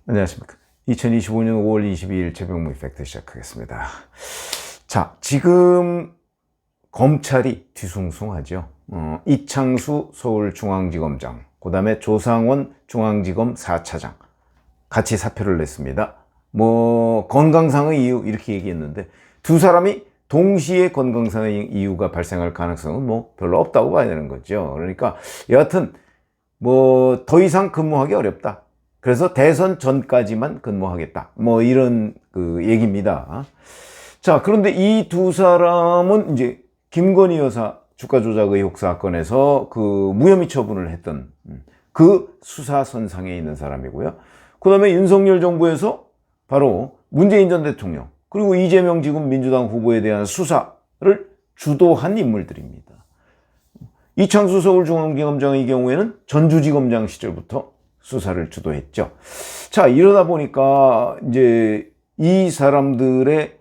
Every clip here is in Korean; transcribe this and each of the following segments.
안녕하십니까. 2025년 5월 22일 최병무 이펙트 시작하겠습니다. 자, 지금 검찰이 뒤숭숭하죠. 이창수 서울중앙지검장, 그 다음에 조상원 중앙지검 4차장 같이 사표를 냈습니다. 건강상의 이유 이렇게 얘기했는데 두 사람이 동시에 건강상의 이유가 발생할 가능성은 별로 없다고 봐야 되는 거죠. 그러니까 여하튼 더 이상 근무하기 어렵다. 그래서 대선 전까지만 근무하겠다. 이런 얘기입니다. 자, 그런데 이 두 사람은 이제 김건희 여사 주가 조작 의혹 사건에서 무혐의 처분을 했던 그 수사선상에 있는 사람이고요. 그 다음에 윤석열 정부에서 바로 문재인 전 대통령 그리고 이재명 지금 민주당 후보에 대한 수사를 주도한 인물들입니다. 이창수 서울중앙지검장의 경우에는 전주지검장 시절부터 수사를 주도했죠. 자, 이러다 보니까 이제 이 사람들의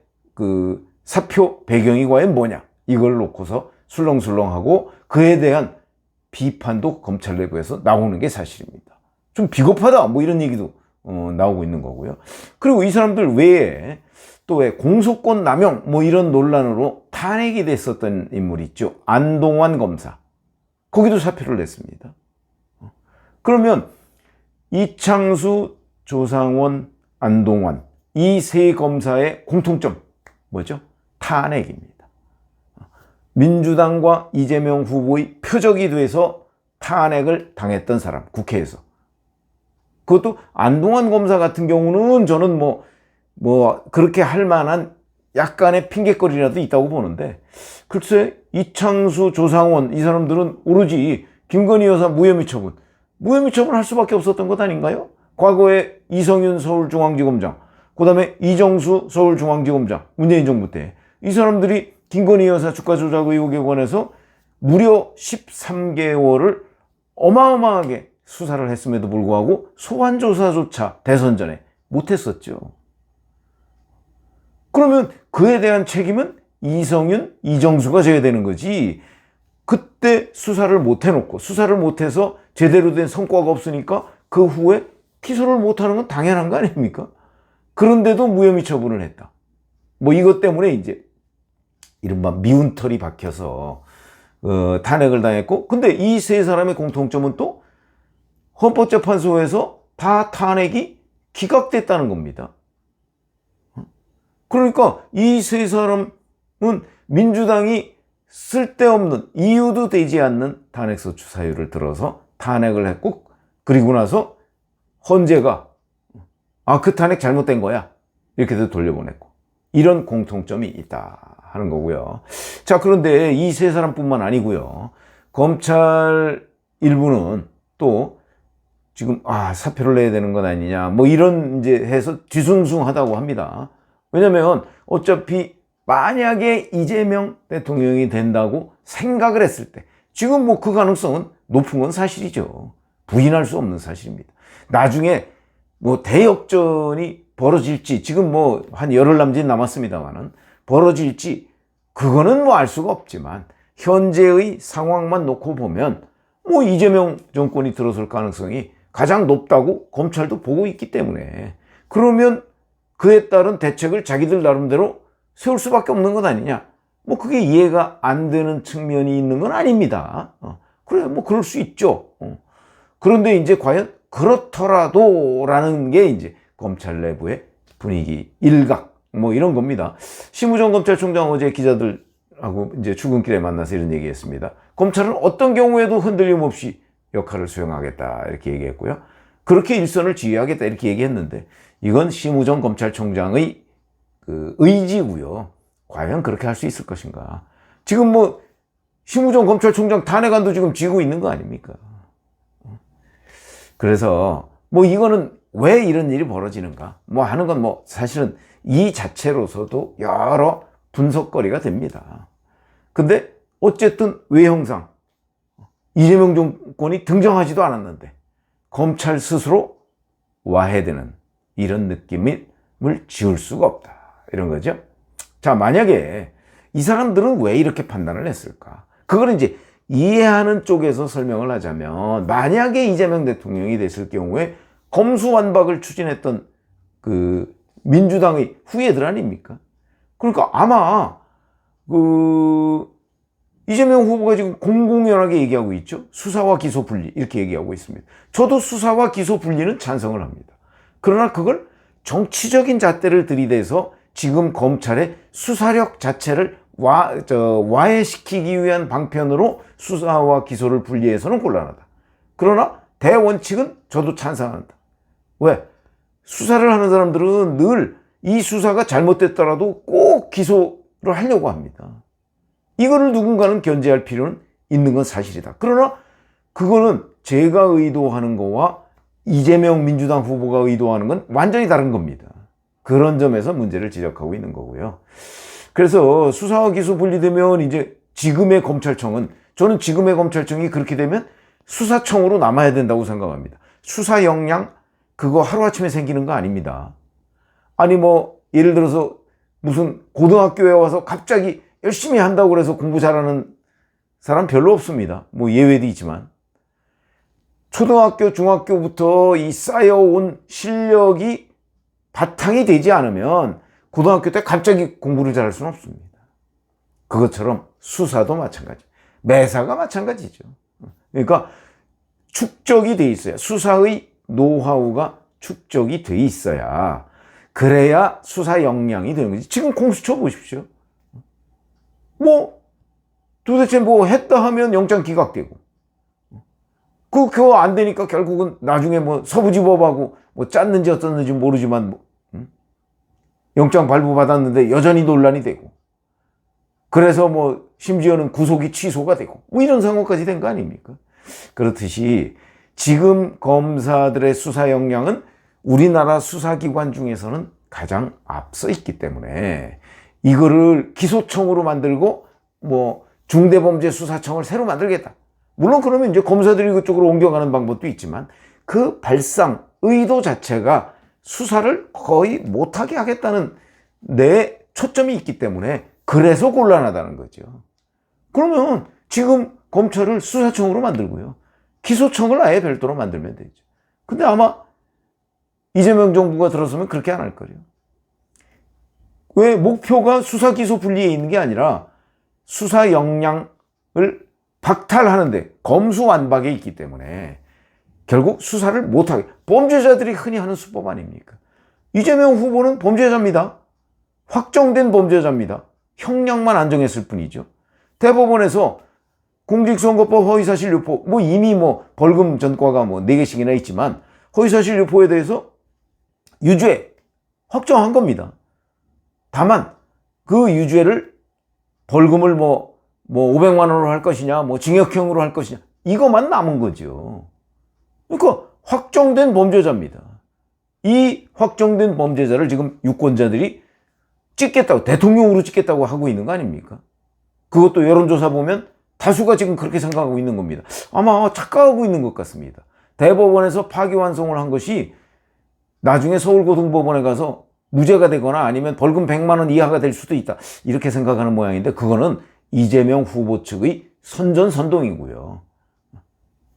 사표 배경이 과연 뭐냐 이걸 놓고서 술렁술렁하고 그에 대한 비판도 검찰 내부에서 나오는 게 사실입니다. 좀 비겁하다 이런 얘기도 나오고 있는 거고요. 그리고 이 사람들 외에 또 왜 공소권 남용 이런 논란으로 탄핵이 됐었던 인물이 있죠. 안동환 검사. 거기도 사표를 냈습니다. 그러면 이창수, 조상원, 안동환 이 세 검사의 공통점 뭐죠? 탄핵입니다. 민주당과 이재명 후보의 표적이 돼서 탄핵을 당했던 사람, 국회에서. 그것도 안동환 검사 같은 경우는 저는 그렇게 할 만한 약간의 핑계거리라도 있다고 보는데, 글쎄 이창수, 조상원 이 사람들은 오로지 김건희 여사 무혐의 처분 할 수밖에 없었던 것 아닌가요? 과거에 이성윤 서울중앙지검장, 그 다음에 이정수 서울중앙지검장, 문재인 정부 때 이 사람들이 김건희 여사 주가 조작 의혹에 관해서 무려 13개월을 어마어마하게 수사를 했음에도 불구하고 소환 조사조차 대선 전에 못했었죠. 그러면 그에 대한 책임은 이성윤, 이정수가 져야 되는 거지. 그때 수사를 못 해놓고 수사를 못해서 제대로 된 성과가 없으니까 그 후에 기소를 못하는 건 당연한 거 아닙니까? 그런데도 무혐의 처분을 했다. 이것 때문에 이제 이른바 미운 털이 박혀서 탄핵을 당했고, 근데 이 세 사람의 공통점은 또 헌법재판소에서 다 탄핵이 기각됐다는 겁니다. 그러니까 이 세 사람은 민주당이 쓸데없는 이유도 되지 않는 탄핵소추 사유를 들어서 탄핵을 했고, 그리고 나서 헌재가 그 탄핵 잘못된 거야 이렇게도 돌려보냈고, 이런 공통점이 있다 하는 거고요. 자, 그런데 이 세 사람뿐만 아니고요. 검찰 일부는 또 지금 사표를 내야 되는 건 아니냐 이런 이제 해서 뒤숭숭하다고 합니다. 왜냐면 어차피 만약에 이재명 대통령이 된다고 생각을 했을 때 지금 그 가능성은 높은 건 사실이죠. 부인할 수 없는 사실입니다. 나중에 대역전이 벌어질지, 지금 한 열흘 남짓 남았습니다만은 벌어질지 그거는 알 수가 없지만 현재의 상황만 놓고 보면 이재명 정권이 들어설 가능성이 가장 높다고 검찰도 보고 있기 때문에, 그러면 그에 따른 대책을 자기들 나름대로 세울 수밖에 없는 것 아니냐. 그게 이해가 안 되는 측면이 있는 건 아닙니다. 그래, 그럴 수 있죠. 그런데 이제 과연 그렇더라도 라는 게 이제 검찰 내부의 분위기, 일각, 이런 겁니다. 심우정 검찰총장 어제 기자들하고 이제 출근길에 만나서 이런 얘기 했습니다. 검찰은 어떤 경우에도 흔들림 없이 역할을 수행하겠다 이렇게 얘기했고요. 그렇게 일선을 지휘하겠다 이렇게 얘기했는데, 이건 심우정 검찰총장의 의지고요. 과연 그렇게 할 수 있을 것인가. 지금 심우정 검찰총장 탄핵안도 지금 쥐고 있는 거 아닙니까? 그래서 이거는 왜 이런 일이 벌어지는가 하는 건 사실은 이 자체로서도 여러 분석거리가 됩니다. 근데 어쨌든 외형상 이재명 정권이 등장하지도 않았는데 검찰 스스로 와해되는 이런 느낌을 지울 수가 없다 이런 거죠. 자, 만약에 이 사람들은 왜 이렇게 판단을 했을까? 그거는 이제 이해하는 쪽에서 설명을 하자면, 만약에 이재명 대통령이 됐을 경우에 검수완박을 추진했던 그 민주당의 후예들 아닙니까? 그러니까 아마 이재명 후보가 지금 공공연하게 얘기하고 있죠. 수사와 기소 분리, 이렇게 얘기하고 있습니다. 저도 수사와 기소 분리는 찬성을 합니다. 그러나 그걸 정치적인 잣대를 들이대서 지금 검찰의 수사력 자체를 와해시키기 위한 방편으로 수사와 기소를 분리해서는 곤란하다. 그러나 대원칙은 저도 찬성한다. 왜? 수사를 하는 사람들은 늘 이 수사가 잘못됐더라도 꼭 기소를 하려고 합니다. 이거를 누군가는 견제할 필요는 있는 건 사실이다. 그러나 그거는 제가 의도하는 거와 이재명 민주당 후보가 의도하는 건 완전히 다른 겁니다. 그런 점에서 문제를 지적하고 있는 거고요. 그래서 수사와 기소 분리되면 이제 지금의 검찰청은, 저는 지금의 검찰청이 그렇게 되면 수사청으로 남아야 된다고 생각합니다. 수사 역량 그거 하루아침에 생기는 거 아닙니다. 아니 뭐 예를 들어서 무슨 고등학교에 와서 갑자기 열심히 한다고 그래서 공부 잘하는 사람 별로 없습니다. 뭐 예외도 있지만 초등학교, 중학교부터 이 쌓여온 실력이 바탕이 되지 않으면 고등학교 때 갑자기 공부를 잘할 수는 없습니다. 그것처럼 수사도 마찬가지, 매사가 마찬가지죠. 그러니까 축적이 돼 있어야, 수사의 노하우가 축적이 돼 있어야, 그래야 수사 역량이 되는 거지. 지금 공수처 보십시오. 뭐 도대체 뭐 했다 하면 영장 기각되고, 그거 안 되니까 결국은 나중에 뭐 서부지법하고 뭐 짰는지 어떻는지 모르지만 뭐, 영장 발부받았는데 여전히 논란이 되고, 그래서 뭐 심지어는 구속이 취소가 되고, 뭐 이런 상황까지 된 거 아닙니까? 그렇듯이 지금 검사들의 수사 역량은 우리나라 수사기관 중에서는 가장 앞서 있기 때문에 이거를 기소청으로 만들고 뭐 중대범죄수사청을 새로 만들겠다. 물론 그러면 이제 검사들이 그쪽으로 옮겨가는 방법도 있지만 그 발상, 의도 자체가 수사를 거의 못하게 하겠다는 내 초점이 있기 때문에 그래서 곤란하다는 거죠. 그러면 지금 검찰을 수사청으로 만들고요, 기소청을 아예 별도로 만들면 되죠. 근데 아마 이재명 정부가 들어서면 그렇게 안 할 거예요. 왜? 목표가 수사 기소 분리에 있는 게 아니라 수사 역량을 박탈하는데, 검수완박에 있기 때문에 결국 수사를 못하게, 범죄자들이 흔히 하는 수법 아닙니까? 이재명 후보는 범죄자입니다. 확정된 범죄자입니다. 형량만 안정했을 뿐이죠. 대법원에서 공직선거법 허위사실 유포, 뭐 이미 뭐 벌금 전과가 뭐 4개씩이나 있지만 허위사실 유포에 대해서 유죄 확정한 겁니다. 다만 그 유죄를 벌금을 뭐 500만 원으로 할 것이냐, 뭐 징역형으로 할 것이냐, 이것만 남은 거죠. 그러니까 확정된 범죄자입니다. 이 확정된 범죄자를 지금 유권자들이 찍겠다고, 대통령으로 찍겠다고 하고 있는 거 아닙니까? 그것도 여론조사 보면 다수가 지금 그렇게 생각하고 있는 겁니다. 아마 착각하고 있는 것 같습니다. 대법원에서 파기환송을 한 것이 나중에 서울고등법원에 가서 무죄가 되거나 아니면 벌금 100만 원 이하가 될 수도 있다, 이렇게 생각하는 모양인데, 그거는 이재명 후보 측의 선전선동이고요.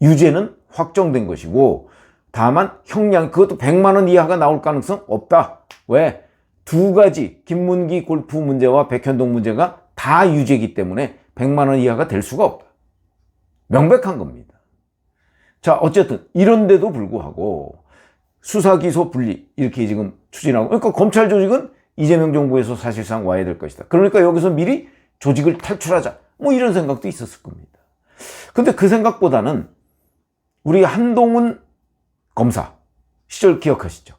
유죄는 확정된 것이고, 다만 형량, 그것도 100만 원 이하가 나올 가능성 없다. 왜? 두 가지, 김문기 골프 문제와 백현동 문제가 다 유죄이기 때문에 100만 원 이하가 될 수가 없다. 명백한 겁니다. 자, 어쨌든 이런데도 불구하고 수사 기소 분리 이렇게 지금 추진하고, 그러니까 검찰 조직은 이재명 정부에서 사실상 와야 될 것이다. 그러니까 여기서 미리 조직을 탈출하자, 뭐 이런 생각도 있었을 겁니다. 근데 그 생각보다는 우리 한동훈 검사 시절 기억하시죠?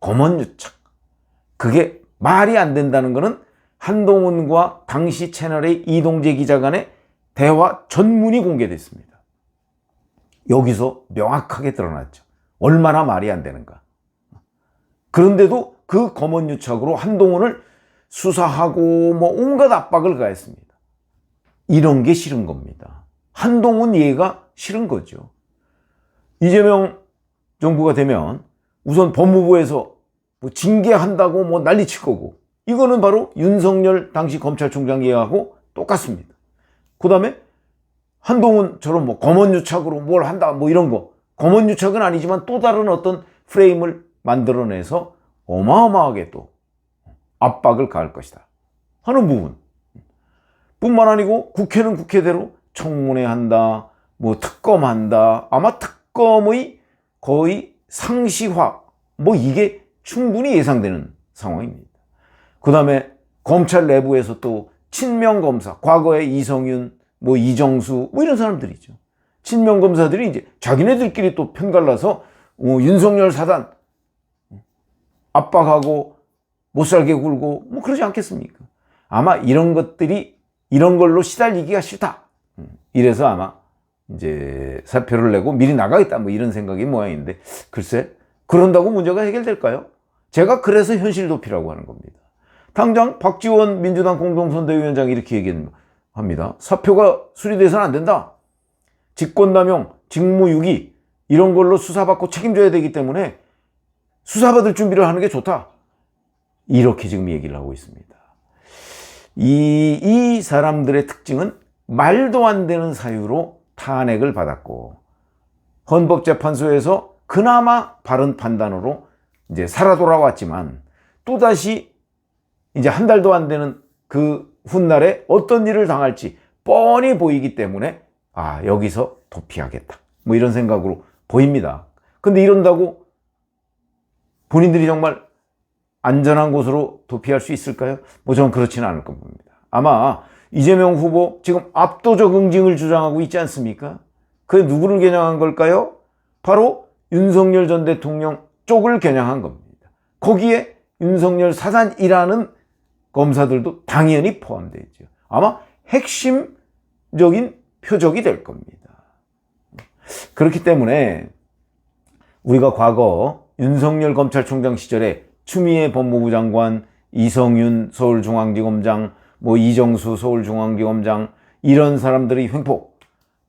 검언유착. 그게 말이 안 된다는 거는 한동훈과 당시 채널의 이동재 기자 간의 대화 전문이 공개됐습니다. 여기서 명확하게 드러났죠. 얼마나 말이 안 되는가. 그런데도 그 검언유착으로 한동훈을 수사하고 뭐 온갖 압박을 가했습니다. 이런 게 싫은 겁니다. 한동훈 얘가 싫은 거죠. 이재명 정부가 되면 우선 법무부에서 뭐 징계한다고 뭐 난리칠 거고, 이거는 바로 윤석열 당시 검찰총장 얘기하고 똑같습니다. 그 다음에 한동훈처럼 뭐 검언유착으로 뭘 한다 뭐 이런 거, 검언유착은 아니지만 또 다른 어떤 프레임을 만들어내서 어마어마하게 또 압박을 가할 것이다 하는 부분 뿐만 아니고, 국회는 국회대로 청문회 한다, 뭐 특검한다, 아마 특검의 거의 상시화, 뭐 이게 충분히 예상되는 상황입니다. 그 다음에 검찰 내부에서 또 친명 검사, 과거에 이성윤, 뭐 이정수, 뭐 이런 사람들이죠. 친명 검사들이 이제 자기네들끼리 또 편갈라서 윤석열 사단 압박하고 못살게 굴고 뭐 그러지 않겠습니까? 아마 이런 것들이 이런 걸로 시달리기가 싫다. 이래서 아마 이제 사표를 내고 미리 나가겠다 뭐 이런 생각이 모양인데, 글쎄 그런다고 문제가 해결될까요? 제가 그래서 현실 도피라고 하는 겁니다. 당장 박지원 민주당 공동선대위원장이 이렇게 얘기합니다. 사표가 수리돼서는 안 된다. 직권남용, 직무유기 이런 걸로 수사받고 책임져야 되기 때문에 수사받을 준비를 하는 게 좋다. 이렇게 지금 얘기를 하고 있습니다. 이 사람들의 특징은 말도 안 되는 사유로 탄핵을 받았고, 헌법재판소에서 그나마 바른 판단으로 이제 살아 돌아왔지만, 또다시 이제 한 달도 안 되는 그 훗날에 어떤 일을 당할지 뻔히 보이기 때문에 여기서 도피하겠다 뭐 이런 생각으로 보입니다. 근데 이런다고 본인들이 정말 안전한 곳으로 도피할 수 있을까요? 뭐 저는 그렇지는 않을 겁니다. 아마 이재명 후보 지금 압도적 응징을 주장하고 있지 않습니까? 그게 누구를 겨냥한 걸까요? 바로 윤석열 전 대통령 쪽을 겨냥한 겁니다. 거기에 윤석열 사단이라는 검사들도 당연히 포함되어 있죠. 아마 핵심적인 표적이 될 겁니다. 그렇기 때문에 우리가 과거 윤석열 검찰총장 시절에 추미애 법무부 장관, 이성윤 서울중앙지검장, 뭐 이정수 서울중앙지검장 이런 사람들의 횡포,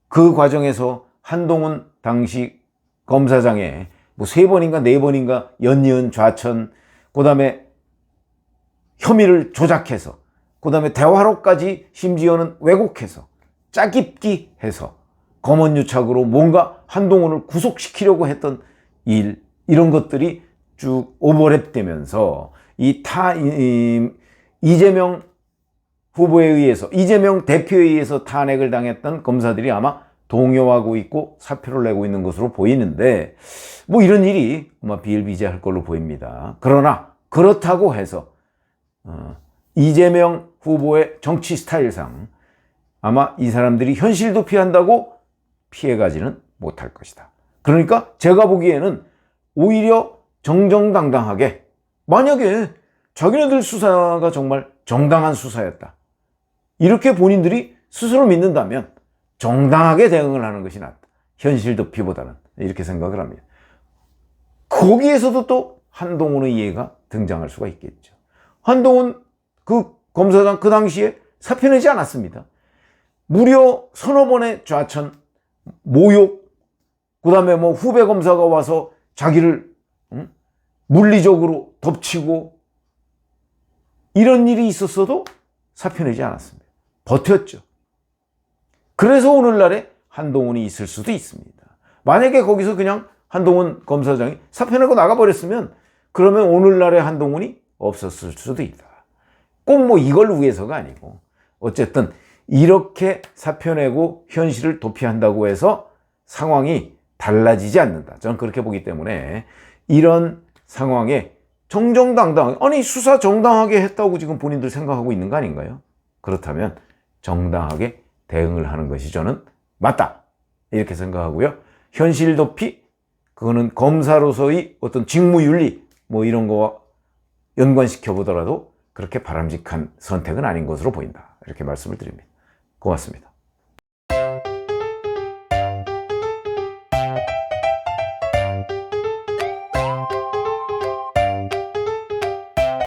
그 과정에서 한동훈 당시 검사장에 뭐 3번인가 4번인가 연이은 좌천, 그 다음에 혐의를 조작해서, 그 다음에 대화로까지 심지어는 왜곡해서 짜깁기 해서 검언유착으로 뭔가 한동훈을 구속시키려고 했던 일, 이런 것들이 쭉 오버랩되면서 이재명 후보에 의해서, 이재명 대표에 의해서 탄핵을 당했던 검사들이 아마 동요하고 있고 사표를 내고 있는 것으로 보이는데, 뭐 이런 일이 아마 비일비재할 걸로 보입니다. 그러나 그렇다고 해서 이재명 후보의 정치 스타일상 아마 이 사람들이 현실 도피한다고 피해가지는 못할 것이다. 그러니까 제가 보기에는 오히려 정정당당하게, 만약에 자기네들 수사가 정말 정당한 수사였다, 이렇게 본인들이 스스로 믿는다면 정당하게 대응을 하는 것이 낫다, 현실 도피보다는, 이렇게 생각을 합니다. 거기에서도 또 한동훈의 예가 등장할 수가 있겠죠. 한동훈 그 검사장 그 당시에 사표 내지 않았습니다. 무려 서너 번의 좌천, 모욕, 그 다음에 뭐 후배 검사가 와서 자기를 물리적으로 덮치고 이런 일이 있었어도 사표 내지 않았습니다. 버텼죠. 그래서 오늘날에 한동훈이 있을 수도 있습니다. 만약에 거기서 그냥 한동훈 검사장이 사표 내고 나가버렸으면 그러면 오늘날의 한동훈이 없었을 수도 있다. 꼭 뭐 이걸 위해서가 아니고, 어쨌든 이렇게 사표 내고 현실을 도피한다고 해서 상황이 달라지지 않는다. 저는 그렇게 보기 때문에 이런 상황에 정정당당, 아니 수사 정당하게 했다고 지금 본인들 생각하고 있는 거 아닌가요? 그렇다면 정당하게 대응을 하는 것이 저는 맞다, 이렇게 생각하고요. 현실 도피, 그거는 검사로서의 어떤 직무윤리 뭐 이런 거와 연관시켜 보더라도 그렇게 바람직한 선택은 아닌 것으로 보인다, 이렇게 말씀을 드립니다. 고맙습니다.